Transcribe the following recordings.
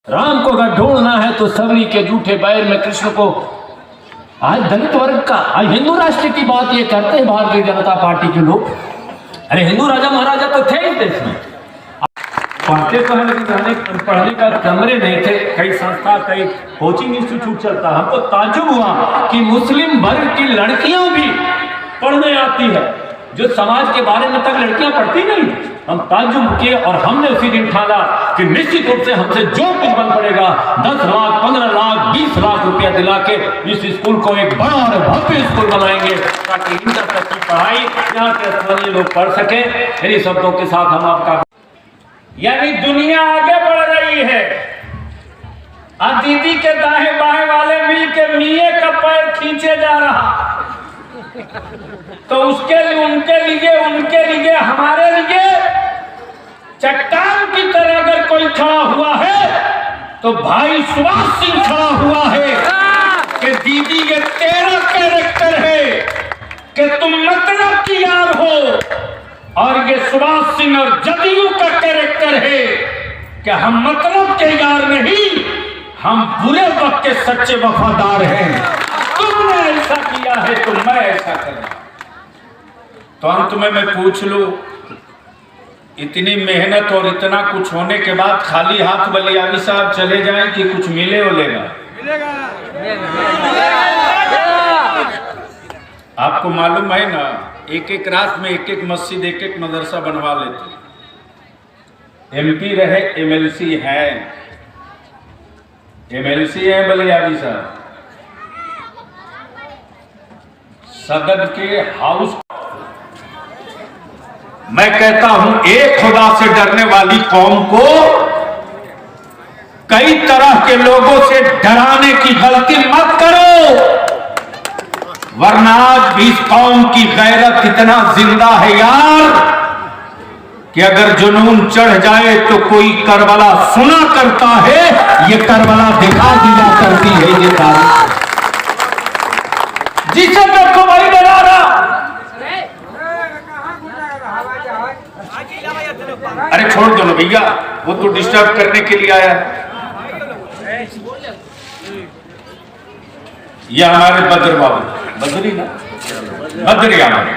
राम को अगर ढूंढना है तो सबरी के जूठे बैर में कृष्ण को। आज दलित वर्ग का, आज हिंदू राष्ट्र की बात ये करते हैं भारतीय जनता पार्टी के लोग। अरे हिंदू राजा महाराजा तो थे इस देश में, पढ़ते तो है लेकिन पढ़ने का कमरे नहीं थे। कई संस्था, कई कोचिंग इंस्टीट्यूट चलता। हमको ताज्जुब हुआ कि मुस्लिम वर्ग की लड़कियां भी पढ़ने आती है, जो समाज के बारे में तक लड़कियां पढ़ती नहीं। हम ताज्जुब किए और हमने उसी दिन ठाना कि निश्चित रूप से हमसे जो कुछ बन पड़ेगा 10 लाख, 15 लाख, 20 लाख रुपया दिला के इस स्कूल को एक बड़ा और भव्य स्कूल बनाएंगे, ताकि इंटर तक की पढ़ाई यहाँ के स्थानीय लोग पढ़ सके। इन्हीं शब्दों के साथ हम आपका, यानी दुनिया आगे बढ़ रही है। आज दीदी के दाएं बाएं वाले मिल के मिये का पैर खींचे जा रहा, तो उसके लिए, उनके लिए, हमारे लिए चट्टान की तरह अगर कोई खड़ा हुआ है तो भाई सुभाष सिंह खड़ा हुआ है कि दीदी ये तेरा कैरेक्टर है कि तुम मतलब की यार हो, और ये सुभाष सिंह और जदयू का कैरेक्टर है कि हम मतलब के यार नहीं, हम बुरे वक्त के सच्चे वफादार हैं। तुमने ऐसा किया है तो मैं ऐसा करूं। तो अंत में मैं पूछ लूं, इतनी मेहनत और इतना कुछ होने के बाद खाली हाथ बलियावी साहब चले जाएं कि कुछ मिले मिलेगा? आपको मालूम है ना, एक एक रात में एक एक मस्जिद, एक एक मदरसा बनवा लेते। एमपी रहे, एमएलसी है, एमएलसी है बलियावी साहब, सदन के हाउस। मैं कहता हूं, एक खुदा से डरने वाली कौम को कई तरह के लोगों से डराने की गलती मत करो, वरना आज भी इस कौम की गैरत इतना जिंदा है यार कि अगर जुनून चढ़ जाए तो कोई करबला सुना करता है, ये करबला दिखा दिया करती है। ये तारीख जिसे देखो वही डरा रहा। अरे छोड़ दो ना भैया, वो तो डिस्टर्ब करने के लिए आया। ये हमारे बद्र बाबू, बद्री ना, बद्री हमारे।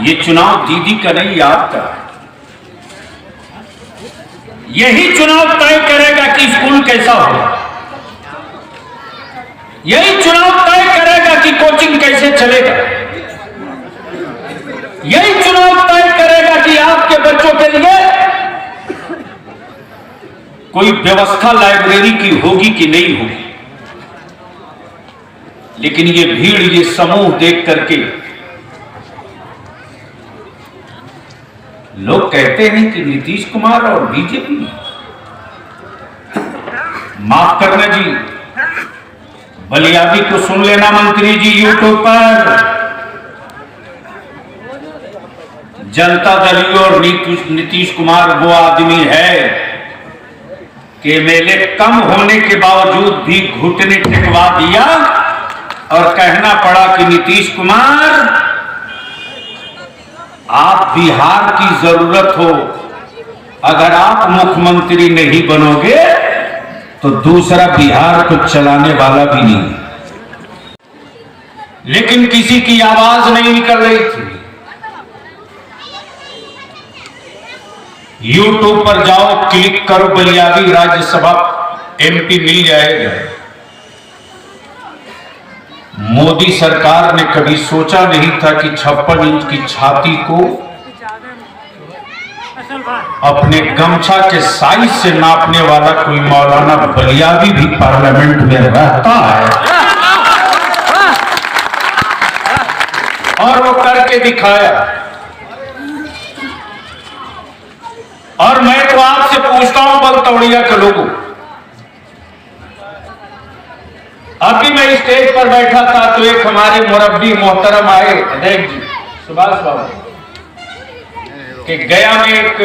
ये चुनाव दीदी का नहीं, आपका। यही चुनाव तय करेगा कि स्कूल कैसा हो, यही चुनाव तय करेगा कि कोचिंग कैसे चलेगा, यही चुनाव तय करेगा कि आपके बच्चों के लिए कोई व्यवस्था लाइब्रेरी की होगी कि नहीं होगी। लेकिन ये भीड़, ये समूह देख करके लोग कहते हैं कि नीतीश कुमार और बीजेपी, माफ करना जी, बलियावी को सुन लेना मंत्री जी यूट्यूब पर। जनता दल और नीतीश कुमार वो आदमी है कि एमएलए कम होने के बावजूद भी घुटने टेकवा दिया और कहना पड़ा कि नीतीश कुमार, आप बिहार की जरूरत हो, अगर आप मुख्यमंत्री नहीं बनोगे तो दूसरा बिहार को चलाने वाला भी नहीं। लेकिन किसी की आवाज नहीं निकल रही थी। यूट्यूब पर जाओ, क्लिक करो, बलियावी राज्यसभा एमपी मिल जाएगा। मोदी सरकार ने कभी सोचा नहीं था कि 56 इंच की छाती को अपने गमछा के साइज से नापने वाला कोई मौलाना बलियावी भी पार्लियामेंट में रहता है, और वो करके दिखाया। और मैं तो आपसे पूछता हूं बलतौड़िया के लोगों, अभी मैं स्टेज पर बैठा था तो एक हमारे मुरब्बी मोहतरम आए, देख जी, सुभाष बाबू, कि गया में एक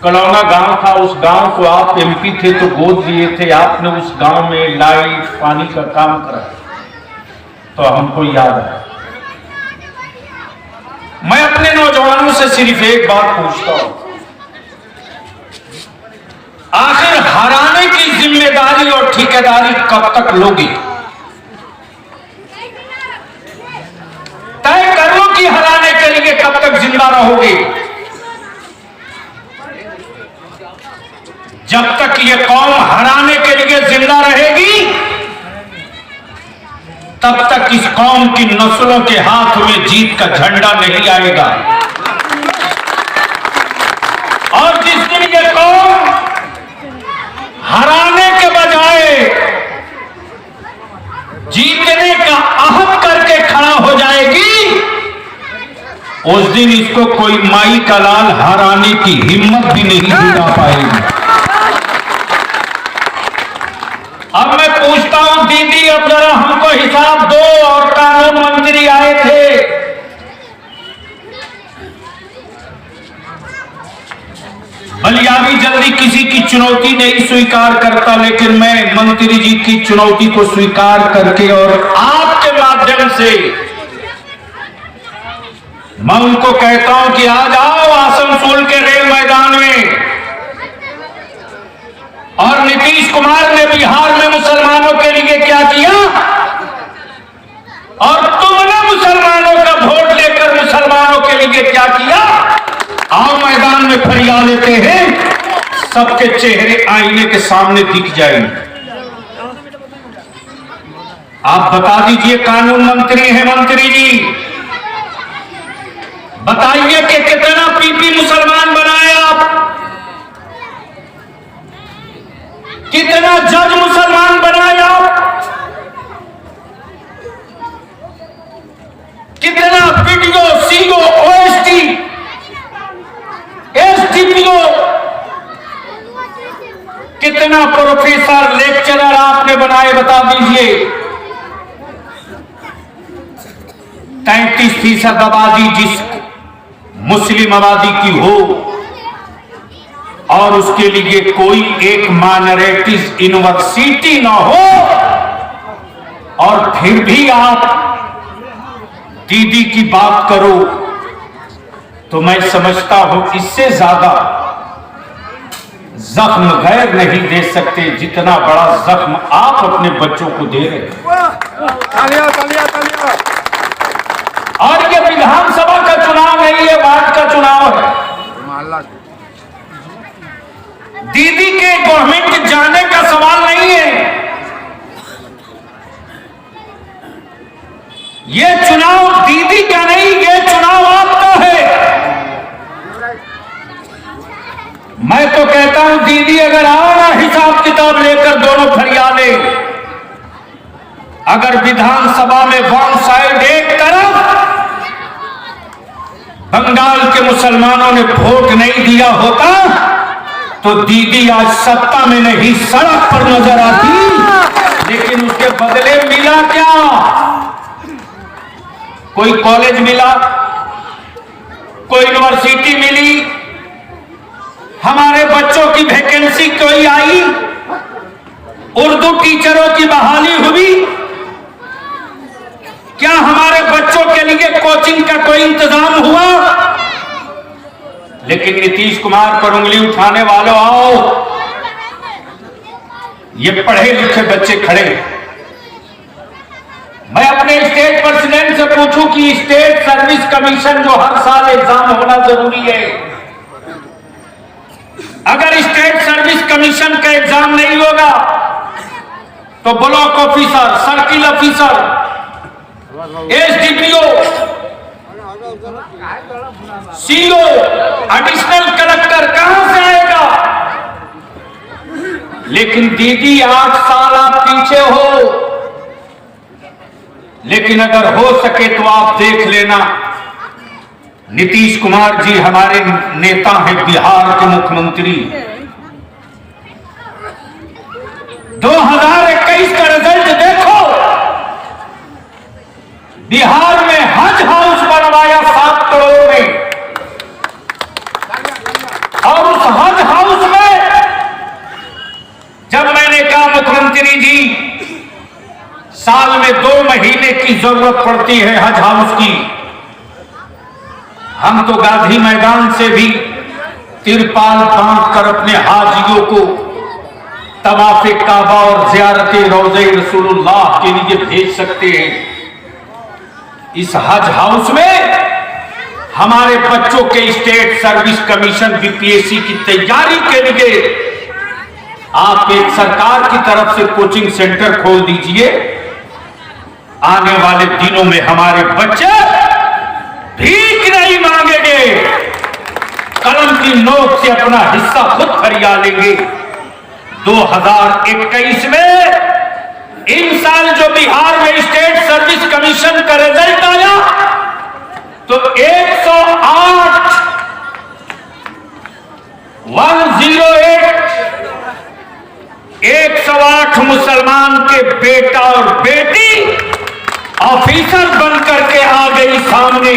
कलौना गांव था, उस गांव को आप एमपी थे तो गोद लिए थे, आपने उस गांव में लाइट पानी का काम करा, तो हमको याद आया। मैं अपने नौजवानों से सिर्फ एक बात पूछता हूं, आखिर हराने की जिम्मेदारी और ठेकेदारी कब तक लोगे? तय कर लो कि हराने के लिए कब तक जिंदा रहोगे। जब तक ये कौम हराने के लिए जिंदा रहेगी, तब तक इस कौम की नस्लों के हाथ में जीत का झंडा नहीं आएगा। और जिस दिन ये कौम हराने के बजाय जीतने का अहद करके खड़ा हो जाएगी, उस दिन इसको कोई माई का लाल हराने की हिम्मत भी नहीं जुटा पाएगी। अब मैं पूछता हूं दीदी, अब जरा हमको हिसाब दो। और कानून मंत्री आए थे, बलियाबी जल्दी किसी की चुनौती नहीं स्वीकार करता, लेकिन मैं मंत्री जी की चुनौती को स्वीकार करके और आपके माध्यम से मैं उनको कहता हूं कि आ जाओ आसनसोल के रेल मैदान में। और नीतीश कुमार ने बिहार में मुसलमानों के लिए क्या किया, और तुमने मुसलमानों का वोट लेकर मुसलमानों के लिए क्या किया? आओ मैदान में फरियाद लेते हैं, सबके चेहरे आईने के सामने दिख जाएंगे। आप बता दीजिए, कानून मंत्री हैं मंत्री जी, बताइए कि कितना पीपी मुसलमान बनाए आप, कितना जज मुसलमान बनाए आप, कितना वीडियो, सीओ, ओएसटी, एसडीपीओ, कितना प्रोफेसर, लेक्चरर आपने बनाए, बता दीजिए। 33% आबादी जिस मुस्लिम आबादी की हो, और उसके लिए कोई एक माइनॉरिटीज यूनिवर्सिटी ना हो, और फिर भी आप दीदी की बात करो, तो मैं समझता हूं इससे ज्यादा जख्म गैर नहीं दे सकते जितना बड़ा जख्म आप अपने बच्चों को दे रहे हैं। और ये विधानसभा का चुनाव नहीं है, वार्ड का चुनाव है। दीदी के गवर्नमेंट जाने का सवाल नहीं है, ये चुनाव दीदी का नहीं, ये चुनाव आपका है। मैं तो कहता हूं दीदी अगर आओ ना हिसाब किताब लेकर दोनों फरियादे, अगर विधानसभा में वन साइड एक तरफ बंगाल के मुसलमानों ने वोट नहीं दिया होता, तो दीदी आज सत्ता में नहीं सड़क पर नजर आती। लेकिन उसके बदले मिला क्या? कोई कॉलेज मिला, कोई यूनिवर्सिटी मिली, हमारे बच्चों की वैकेंसी कोई आई, उर्दू टीचरों की बहाली हुई, क्या हमारे बच्चों के लिए कोचिंग का कोई इंतजाम हुआ? लेकिन नीतीश कुमार पर उंगली उठाने वालों, आओ, ये पढ़े लिखे बच्चे खड़े। मैं अपने स्टेट प्रेसिडेंट से पूछूं कि स्टेट सर्विस कमीशन जो हर साल एग्जाम होना जरूरी है, अगर स्टेट सर्विस कमीशन का एग्जाम नहीं होगा तो block officer, circle officer, SDPO, CO, additional collector कहां से आएगा? लेकिन दीदी 8 साल आप पीछे हो, लेकिन अगर हो सके तो आप देख लेना, नीतीश कुमार जी हमारे नेता हैं, बिहार के मुख्यमंत्री। 2021 का रिजल्ट देखो, बिहार में हज हाउस बनवाया 7 करोड़ में, और उस हज हाउस में जब मैंने कहा मुख्यमंत्री जी साल में 2 महीने की जरूरत पड़ती है हज हाउस की, हम तो गांधी मैदान से भी तिरपाल बांध कर अपने हाजियों को तवाफ़े काबा और ज़ियारत रोज़े रसूलुल्लाह के लिए भेज सकते हैं। इस हज हाउस में हमारे बच्चों के स्टेट सर्विस कमीशन बीपीएससी की तैयारी के लिए आप एक सरकार की तरफ से कोचिंग सेंटर खोल दीजिए। आने वाले दिनों में हमारे बच्चे भीख नहीं मांगेंगे, कलम की नोक से अपना हिस्सा खुद फरिया लेंगे। 2021 में इन साल जो बिहार में स्टेट सर्विस कमीशन का रिजल्ट आया तो 108 मुसलमान के बेटा और बेटी ऑफिसर बन करके आ गई सामने।